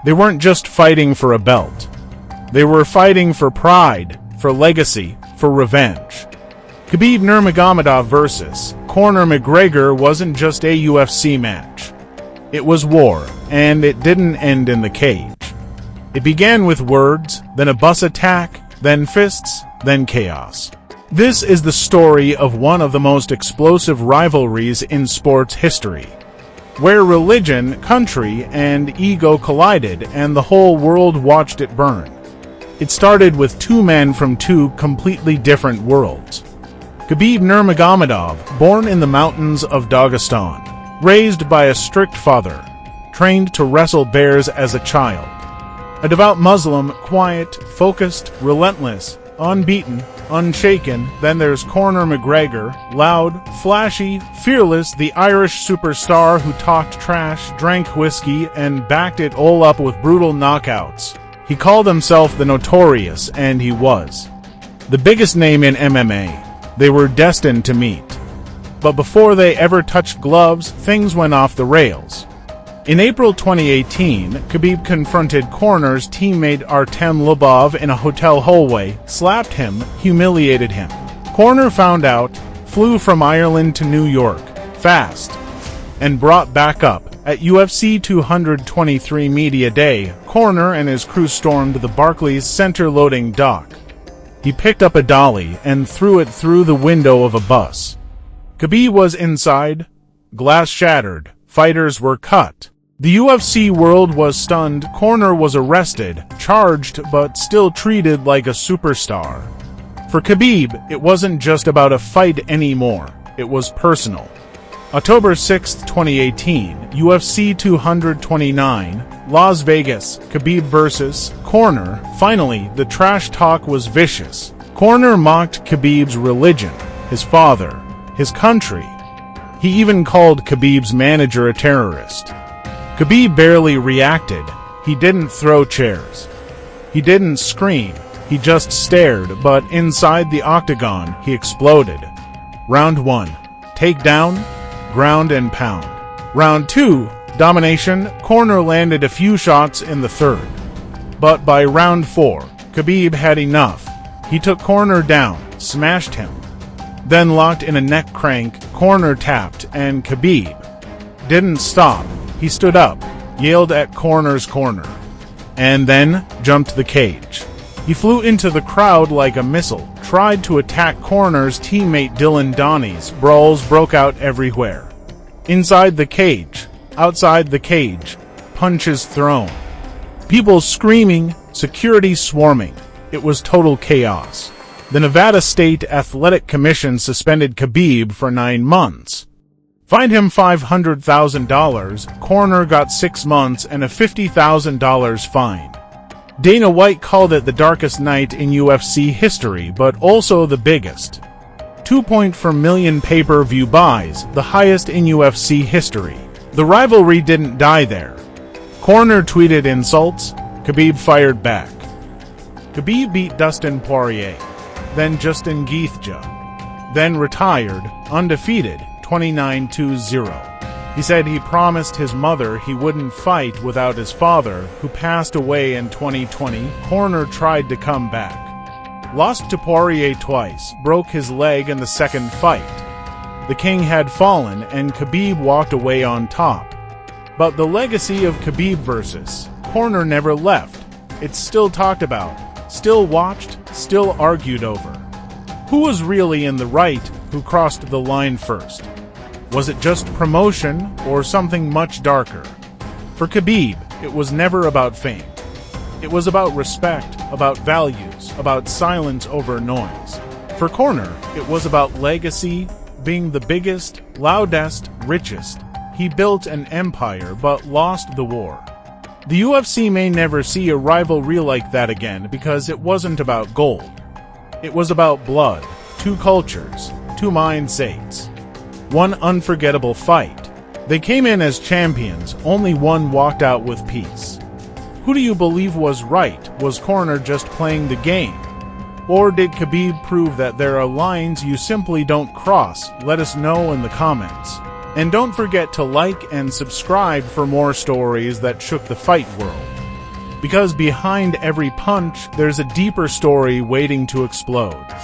They weren't just fighting for a belt. They were fighting for pride, for legacy, for revenge. Khabib Nurmagomedov versus Cornor McGregor wasn't just a UFC match. It was war, and it didn't end in the cage. It began with words, then a bus attack, then fists, then chaos. This is the story of one of the most explosive rivalries in sports history, where religion, country, and ego collided and the whole world watched it burn. It started with two men from two completely different worlds. Khabib Nurmagomedov, born in the mountains of Dagestan, raised by a strict father, trained to wrestle bears as a child. A devout Muslim, quiet, focused, relentless, unbeaten, unshaken. Then there's Cornor McGregor, loud, flashy, fearless, the Irish superstar who talked trash, drank whiskey, and backed it all up with brutal knockouts. He called himself the Notorious, and he was the biggest name in MMA. They were destined to meet. But before they ever touched gloves, things went off the rails. In April 2018, Khabib confronted Cornor's teammate Artem Lubov in a hotel hallway, slapped him, humiliated him. Cornor found out, flew from Ireland to New York, fast, and brought back up. At UFC 223 Media Day, Cornor and his crew stormed the Barclays Center loading dock. He picked up a dolly and threw it through the window of a bus. Khabib was inside, glass shattered, fighters were cut. The UFC world was stunned. Cornor was arrested, charged, but still treated like a superstar. For Khabib, it wasn't just about a fight anymore. It was personal. October 6, 2018, UFC 229, Las Vegas, Khabib versus Cornor. Finally, the trash talk was vicious. Cornor mocked Khabib's religion, his father, his country. He even called Khabib's manager a terrorist. Khabib barely reacted. He didn't throw chairs. He didn't scream. He just stared, but inside the octagon, he exploded. Round 1. Takedown, ground and pound. Round 2. Domination. Cornor landed a few shots in the third. But by round 4, Khabib had enough. He took Cornor down, smashed him. Then locked in a neck crank, Cornor tapped, and Khabib didn't stop. He stood up, yelled at Cornor's corner, and then jumped the cage. He flew into the crowd like a missile, tried to attack Cornor's teammate Dylan Donnie's. Brawls broke out everywhere. Inside the cage, outside the cage, punches thrown. People screaming, security swarming. It was total chaos. The Nevada State Athletic Commission suspended Khabib for 9 months. Fined him $500,000, Cornor got 6 months and a $50,000 fine. Dana White called it the darkest night in UFC history, but also the biggest. 2.4 million pay-per-view buys, the highest in UFC history. The rivalry didn't die there. Cornor tweeted insults, Khabib fired back. Khabib beat Dustin Poirier, then Justin Gaethje, then retired, undefeated, 29-0. He said he promised his mother he wouldn't fight without his father, who passed away in 2020. Cornor tried to come back. Lost to Poirier twice, broke his leg in the second fight. The king had fallen and Khabib walked away on top. But the legacy of Khabib versus Cornor never left. It's still talked about, still watched, still argued over. Who was really in the right? Who crossed the line first? Was it just promotion or something much darker? For Khabib, it was never about fame. It was about respect, about values, about silence over noise. For Cornor, it was about legacy, being the biggest, loudest, richest. He built an empire but lost the war. The UFC may never see a rivalry like that again because it wasn't about gold. It was about blood, two cultures, two mindsets. One unforgettable fight. They came in as champions, only one walked out with peace. Who do you believe was right? Was Cornor just playing the game? Or did Khabib prove that there are lines you simply don't cross? Let us know in the comments. And don't forget to like and subscribe for more stories that shook the fight world. Because behind every punch, there's a deeper story waiting to explode.